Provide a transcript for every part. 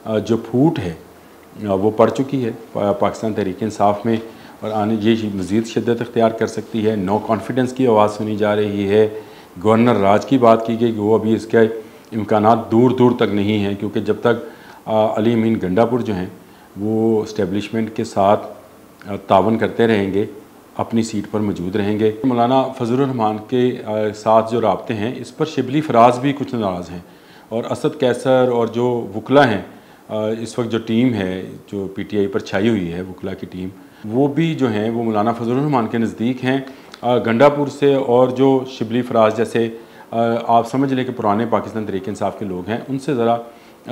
जो फूट है वो पड़ चुकी है पाकिस्तान तहरीक इंसाफ में, और आने ये मज़ीद शिद्दत इख्तियार कर सकती है। नो कॉन्फिडेंस की आवाज़ सुनी जा रही है। गवर्नर राज की बात की गई कि वो अभी इसके इम्कानात दूर दूर तक नहीं हैं, क्योंकि जब तक अली अमीन गंडापुर जो हैं वो इस्टेब्लिशमेंट के साथ तावन करते रहेंगे, अपनी सीट पर मौजूद रहेंगे। मौलाना फजलुर रहमान के साथ जो राब्ते हैं, इस पर शिबली फराज भी कुछ नाराज़ हैं, और असद कैसर और जो वकला हैं, इस वक्त जो टीम है जो PTI पर छाई हुई है, वकला की टीम, वो भी जो हैं वो मौलाना फजलुर रहमान के नज़दीक हैं गंडापुर से। और जो शिबली फराज जैसे आप समझ लें कि पुराने पाकिस्तान तहरीक इंसाफ के लोग हैं, उनसे ज़रा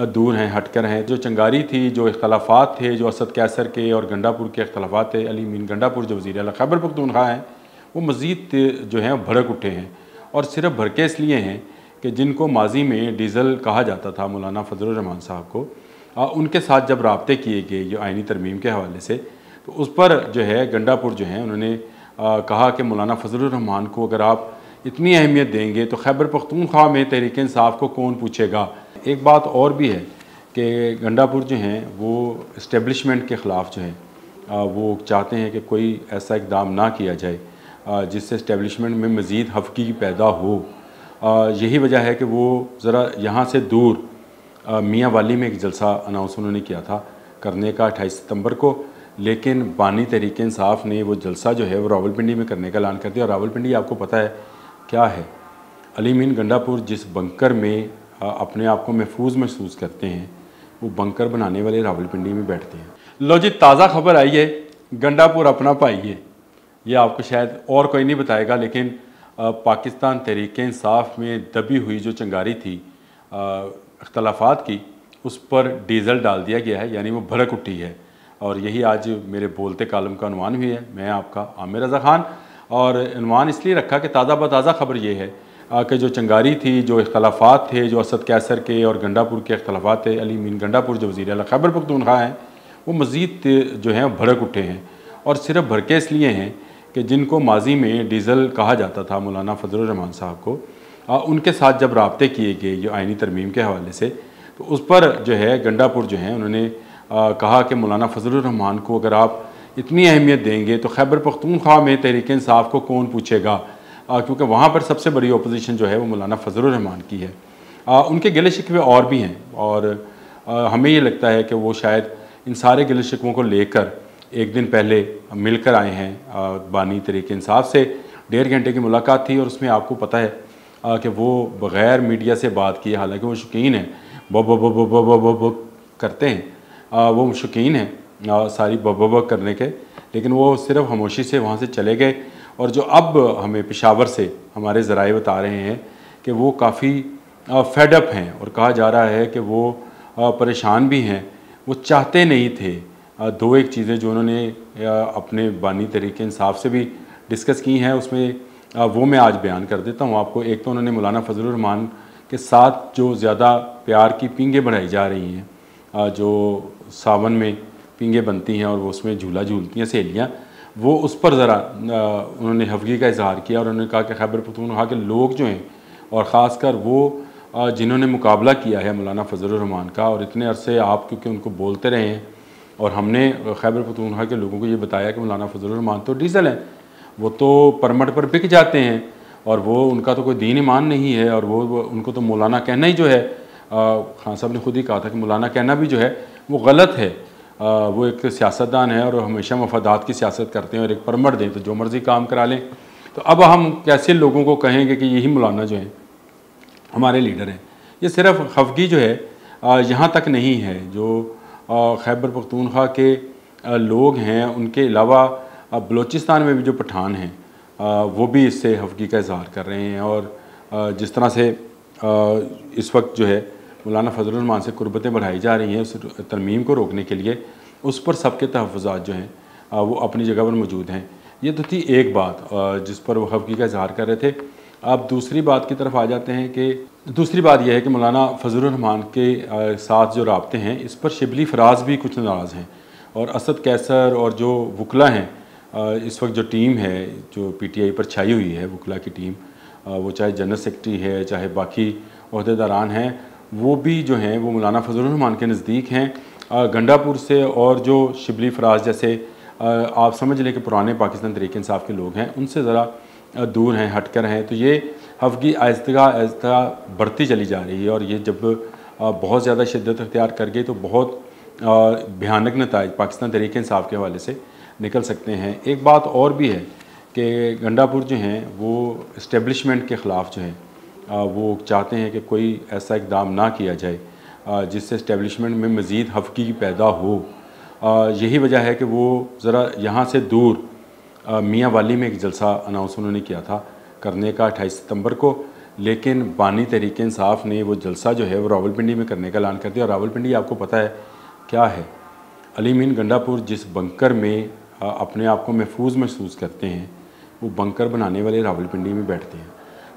दूर हैं, हटकर हैं। जो चंगारी थी, जो इख्तलाफात थे, जो असद कैसर के और गंडापुर के इख्तलाफात थे, अली अमीन गंडापुर जो वज़ीर आला खैबर पख्तूनख्वा हैं, वो मज़ीद जो हैं भड़क उठे हैं। और सिर्फ भड़के इसलिए हैं कि जिनको माजी में डीज़ल कहा जाता था मौलाना फजलुर रहमान साहब को, उनके साथ जब राब्ते किए गए जो आइनी तरमीम के हवाले से, तो उस पर जो है गंडापुर जो है उन्होंने कहा कि मौलाना फजलुर रहमान को अगर आप इतनी अहमियत देंगे तो खैबर पख्तूनख्वा में तहरीक इंसाफ को कौन पूछेगा। एक बात और भी है कि गंडापुर जो हैं वो इस्टेब्लिशमेंट के ख़िलाफ़ जो है वो चाहते हैं कि कोई ऐसा इक़दाम ना किया जाए जिससे इस्टेब्लिशमेंट में मज़ीद हफ़की पैदा हो। यही वजह है कि वो ज़रा यहाँ से दूर मियाँ वाली में एक जलसा अनाउंस उन्होंने किया था करने का 28 सितंबर को, लेकिन बानी तहरीक इंसाफ ने वो जलसा जो है वो रावलपिंडी में करने का ऐलान कर दिया। और रावलपिंडी आपको पता है क्या है, अली अमीन गंडापुर जिस बंकर में अपने आप को महफूज महसूस करते हैं, वो बंकर बनाने वाले रावलपिंडी में बैठते हैं। लो जी, ताज़ा खबर आई है, गंडापुर अपना भाई है। ये आपको शायद और कोई नहीं बताएगा, लेकिन पाकिस्तान तहरीक इंसाफ में दबी हुई जो चंगारी थी इख्तलाफात की, उस पर डीज़ल डाल दिया गया है, यानी वो भड़क उठी है। और यही आज मेरे बोलते कालम का उन्वान भी है। मैं आपका आमिर रज़ा ख़ान, और उन्वान इसलिए रखा कि ताज़ा बताज़ा खबर ये है कि जो चंगारी थी, जो इख्तलाफात थे, जो असद कैसर के और गंडापुर के इख्तलाफात थे, अली अमीन गंडापुर जो वज़ीर आला खैबर पख्तूनख्वा हैं, वो मज़ीद जो हैं भड़क उठे हैं। और सिर्फ भड़के इसलिए हैं कि जिनको माजी में डीज़ल कहा जाता था मौलाना फजलुर रहमान साहब को, उनके साथ जब राब्ते किए गए जो आइनी तरमीम के हवाले से, तो उस पर जो है गंडापुर जो हैं उन्होंने कहा कि मौलाना फजलुर रहमान को अगर आप इतनी अहमियत देंगे तो खैबर पख्तूनख्वा में तहरीक इंसाफ को कौन पूछेगा, क्योंकि वहाँ पर सबसे बड़ी अपोजिशन जो है वो मौलाना फजलुर रहमान की है। उनके गिले शिकवे और भी हैं, और हमें ये लगता है कि वो शायद इन सारे गिले शिकवों को लेकर एक दिन पहले मिलकर आए हैं बानी तहरीक इंसाफ से। 1.5 घंटे की मुलाकात थी, और उसमें आपको पता है कि वो बग़ैर मीडिया से बात किए, हालांकि वो शौकीन हैं ब करते हैं, वो शौकीन हैं सारी ब करने के, लेकिन वो सिर्फ खामोशी से वहाँ से चले गए। और जो अब हमें पेशावर से हमारे ज़राए बता रहे हैं कि वो काफ़ी फेडअप हैं, और कहा जा रहा है कि वो परेशान भी हैं। वो चाहते नहीं थे। दो एक चीज़ें जो उन्होंने अपने बानी तहरीक इंसाफ से भी डिस्कस की हैं, उसमें वो मैं आज बयान कर देता हूँ आपको। एक तो उन्होंने मौलाना फजलुर रहमान के साथ जो ज़्यादा प्यार की पींगें बढ़ाई जा रही हैं, जो सावन में पींगें बनती हैं और वो उसमें झूला झूलती हैं सहेलियाँ, वो उस पर ज़रा उन्होंने हफ़गी का इजहार किया। और उन्होंने कहा कि खैबर पख्तूनख्वा के लोग जो हैं, और ख़ासकर वो जिन्होंने मुकाबला किया है मौलाना फजलुर रहमान का, और इतने अरसे आप क्योंकि उनको बोलते रहे हैं, और हमने खैबर पख्तूनख्वा के लोगों को ये बताया कि मौलाना फजलुर रहमान तो डीज़ल हैं, वो तो परमट पर बिक जाते हैं, और वो उनका तो कोई दीन ईमान नहीं है, और वो उनको तो मौलाना कहना ही जो है, खान साहब ने खुद ही कहा था कि मौलाना कहना भी जो है वो गलत है। वो एक सियासतदान है और हमेशा मफादात की सियासत करते हैं, और एक परमट दें तो जो मर्ज़ी काम करा लें। तो अब हम कैसे लोगों को कहेंगे कि यही मौलाना जो है हमारे लीडर हैं। ये सिर्फ खफगी जो है यहाँ तक नहीं है, जो खैबर पख्तूनख्वा के लोग हैं, उनके अलावा बलूचिस्तान में भी जो पठान हैं वो भी इससे खफगी का इजहार कर रहे हैं। और जिस तरह से इस वक्त जो है मौलाना फजलुर रहमान से कुर्बतें बढ़ाई जा रही हैं उस तरमीम को रोकने के लिए, उस पर सबके तहफ़्फ़ुज़ात जो हैं वो अपनी जगह पर मौजूद हैं। ये तो थी एक बात जिस पर वो खफगी का इजहार कर रहे थे। अब दूसरी बात की तरफ आ जाते हैं कि दूसरी बात यह है कि मौलाना फजलुर रहमान के साथ जो राब्ते हैं, इस पर शिबली फराज भी कुछ नाराज़ हैं। और असद कैसर और जो वकला हैं, इस वक्त जो टीम है जो PTI पर छाई हुई है, वकला की टीम, वो चाहे जनरल सेक्रेटरी है, चाहे बाकी अहदेदारान हैं, वो भी जो हैं वो मौलाना फजलुर रहमान के नज़दीक हैं। गंडापुर से और जो शिबली फराज जैसे आप समझ लें कि पुराने पाकिस्तान तहरीक इंसाफ के लोग हैं, उनसे ज़रा दूर हैं, हटकर हैं। तो ये हफ़गी आहिस्ता बढ़ती चली जा रही है, और ये जब बहुत ज़्यादा शिद्दत अख्तियार कर गई तो बहुत भयानक नताइज पाकिस्तान तहरीक इंसाफ के हवाले से निकल सकते हैं। एक बात और भी है कि गंडापुर जो हैं वो इस्टेब्लिशमेंट के ख़िलाफ़ जो हैं वो चाहते हैं कि कोई ऐसा इक़दाम ना किया जाए जिससे इस्टेब्लिशमेंट में मज़ीद हफ़गी पैदा हो। यही वजह है कि वो ज़रा यहाँ से दूर मियाँ वाली में एक जलसा अनाउंस उन्होंने किया था करने का 28 सितंबर को, लेकिन बानी तहरीक इंसाफ ने वो जलसा जो है वो रावलपिंडी में करने का ऐलान कर दिया। और रावलपिंडी आपको पता है क्या है, अली मीन गंडापुर जिस बंकर में अपने आप को महफूज महसूस करते हैं, वो बंकर बनाने वाले रावलपिंडी में बैठते हैं।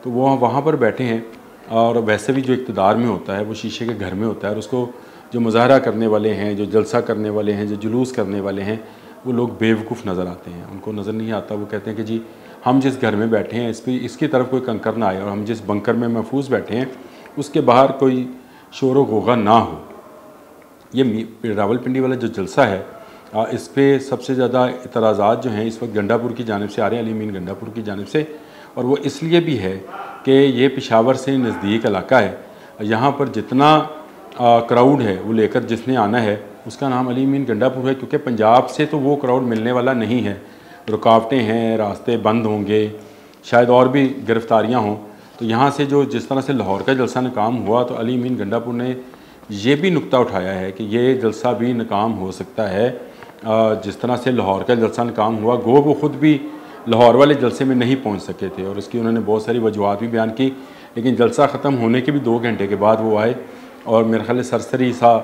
तो वो वहाँ पर बैठे हैं, और वैसे भी जो इक़्तिदार में होता है वो शीशे के घर में होता है, और उसको जो मुज़ाहरा करने वाले हैं, जो जलसा करने वाले हैं, जो जुलूस करने वाले हैं, वो लोग बेवकूफ़ नज़र आते हैं। उनको नज़र नहीं आता, वो कहते हैं कि जी हम जिस घर में बैठे हैं इसकी तरफ कोई कंकर ना आए, और हम जिस बंकर में महफूज बैठे हैं उसके बाहर कोई शोर व गोगा ना हो। ये रावलपिंडी वाला जो जलसा है इस पर सबसे ज़्यादा इतराज़ात जो हैं इस वक्त गंडापुर की जानिब से आ रहे हैं, अली मीन गंडापुर की जानिब से। और वो इसलिए भी है कि ये पेशावर से नज़दीक इलाका है, यहाँ पर जितना क्राउड है वो लेकर जिसने आना है उसका नाम अली मीन गंडापुर है, क्योंकि पंजाब से तो वो क्राउड मिलने वाला नहीं है। रुकावटें हैं, रास्ते बंद होंगे, शायद और भी गिरफ्तारियाँ हों। तो यहाँ से जो जिस तरह से लाहौर का जलसा नाकाम हुआ, तो अली मीन गंडापुर ने ये भी नुक्ता उठाया है कि ये जलसा भी नाकाम हो सकता है। जिस तरह से लाहौर का जलसा नाकाम हुआ, गो वो ख़ुद भी लाहौर वाले जलसे में नहीं पहुंच सके थे, और उसकी उन्होंने बहुत सारी वजूहत भी बयान की। लेकिन जलसा ख़त्म होने के भी 2 घंटे के बाद वो आए, और मेरे ख्याल सरसरी सा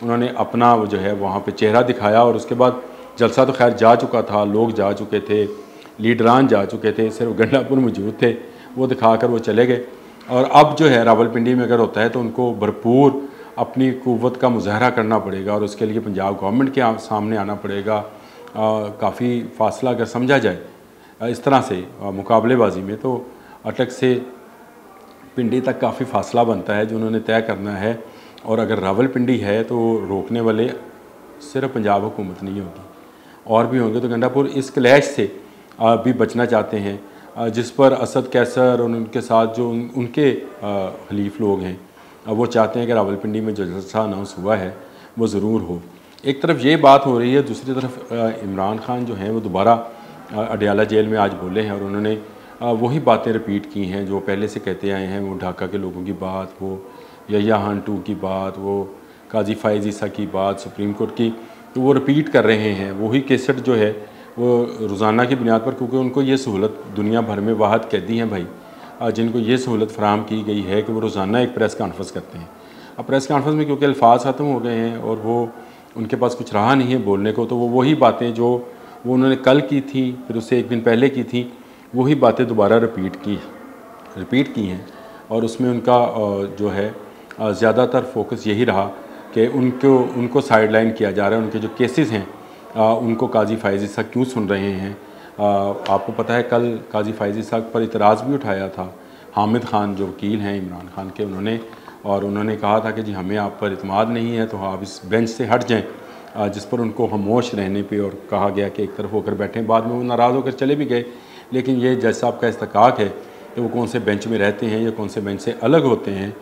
उन्होंने अपना वो जो है वहाँ पे चेहरा दिखाया। और उसके बाद जलसा तो खैर जा चुका था, लोग जा चुके थे, लीडरान जा चुके थे, सिर्फ गंडापुर मौजूद थे, वो दिखा कर वो चले गए। और अब जो है रावलपिंडी में अगर होता है तो उनको भरपूर अपनी क़ुव्वत का मुज़ाहरा करना पड़ेगा, और उसके लिए पंजाब गवर्नमेंट के सामने आना पड़ेगा। काफ़ी फासला अगर समझा जाए इस तरह से मुकाबलेबाजी में, तो अटक से पिंडी तक काफ़ी फासला बनता है जो उन्होंने तय करना है। और अगर रावलपिंडी है तो रोकने वाले सिर्फ पंजाब हुकूमत नहीं होगी, और भी होंगे। तो गंडापुर इस क्लैश से भी बचना चाहते हैं, जिस पर असद कैसर और उनके साथ जो उनके खलीफ लोग हैं वो चाहते हैं कि रावलपिंडी में जो जलसा अनाउंस हुआ है वो ज़रूर हो। एक तरफ ये बात हो रही है, दूसरी तरफ इमरान खान जो हैं वो दोबारा अडयाला जेल में आज बोले हैं, और उन्होंने वही बातें रिपीट की हैं जो पहले से कहते आए हैं। वो ढाका के लोगों की बात, वो यहिया खान 2 की बात, वो काजी फायज़ ईसा की बात, सुप्रीम कोर्ट की, तो वो रिपीट कर रहे हैं। वही केसट जो है वो रोज़ाना की बुनियाद पर, क्योंकि उनको ये सहूलत दुनिया भर में वाहद कैदी हैं भाई जिनको ये सहूलत फ़राहम की गई है कि वो रोज़ाना एक प्रेस कॉन्फ्रेंस करते हैं। अब प्रेस कॉन्फ्रेंस में क्योंकि अल्फाज ख़त्म हो गए हैं और वो उनके पास कुछ रहा नहीं है बोलने को, तो वो वही बातें जो वो उन्होंने कल की थी, फिर उससे एक दिन पहले की थी, वही बातें दोबारा रिपीट की हैं। और उसमें उनका जो है ज़्यादातर फोकस यही रहा कि उनको साइडलाइन किया जा रहा है। उनके जो केसेस हैं उनको काजी फायज़ ईसा क्यों सुन रहे हैं। आपको पता है कल काजी फायज़ ईसा पर इतराज़ भी उठाया था हामिद खान जो वकील हैं इमरान खान के, उन्होंने कहा था कि जी हमें आप पर इत्मीनान नहीं है तो आप इस बेंच से हट जाएँ, जिस पर उनको खामोश रहने पे और कहा गया कि एक तरफ होकर बैठें। बाद में वो नाराज़ होकर चले भी गए। लेकिन ये जज साहब का इस्तकाक है कि वो कौन से बेंच में रहते हैं या कौन से बेंच से अलग होते हैं,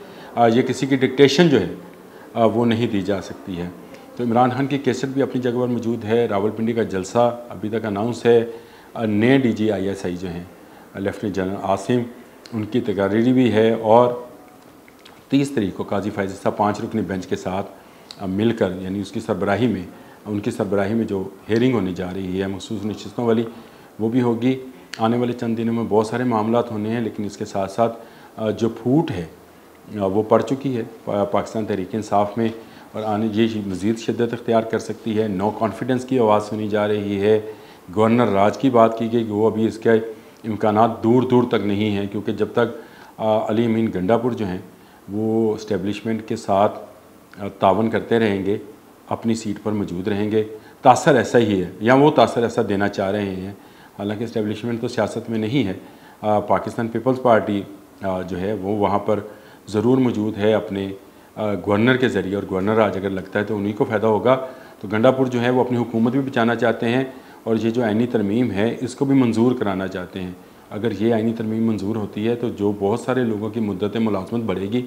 ये किसी की डिक्टेशन जो है वो नहीं दी जा सकती है। तो इमरान खान की कैसेट भी अपनी जगह पर मौजूद है। रावलपिंडी का जलसा अभी तक अनाउंस है। नए DG ISI जो हैं लेफ्टिनेंट जनरल आसिम, उनकी तकारीरी भी है। और 30 तारीख को काजी फायज़ ईसा 5 रुकनी बेंच के साथ मिलकर, यानी उनकी सरबराही में जो हेयरिंग होने जा रही है मखसूस नशिस्तों वाली, वो भी होगी। आने वाले चंद दिनों में बहुत सारे मामलात होने हैं, लेकिन इसके साथ साथ जो फूट है वो पड़ चुकी है पाकिस्तान तहरीक इंसाफ में, और आने ये मज़ीद शिद्दत इख्तियार कर सकती है। नो कॉन्फिडेंस की आवाज़ सुनी जा रही है। गवर्नर राज की बात की गई कि वो अभी इसके इम्कानात दूर दूर तक नहीं हैं, क्योंकि जब तक अली अमीन गंडापुर जो हैं वो इस्टेब्लिशमेंट के साथ तावन करते रहेंगे, अपनी सीट पर मौजूद रहेंगे। तासर ऐसा ही है, या वो तासर ऐसा देना चाह रहे हैं। हालांकि इस्टेब्लिशमेंट तो सियासत में नहीं है, पाकिस्तान पीपल्स पार्टी जो है वो वहाँ पर ज़रूर मौजूद है अपने गवर्नर के ज़रिए, और गवर्नर आज अगर लगता है तो उन्हीं को फ़ायदा होगा। तो गंडापुर जो है वो अपनी हुकूमत भी बचाना चाहते हैं और ये जो आइनी तरमीम है इसको भी मंजूर कराना चाहते हैं। अगर ये आइनी तरमीम मंजूर होती है तो जो बहुत सारे लोगों की मुद्दत मुलाजमत बढ़ेगी,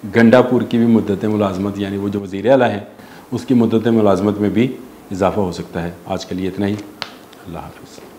गंडापुर की भी मुद्दत मुलाजमत यानी वो जो वज़ीर आला है उसकी मुद्दत मुलाजमत में भी इजाफ़ा हो सकता है। आज के लिए इतना ही। अल्लाह हाफ़िज़।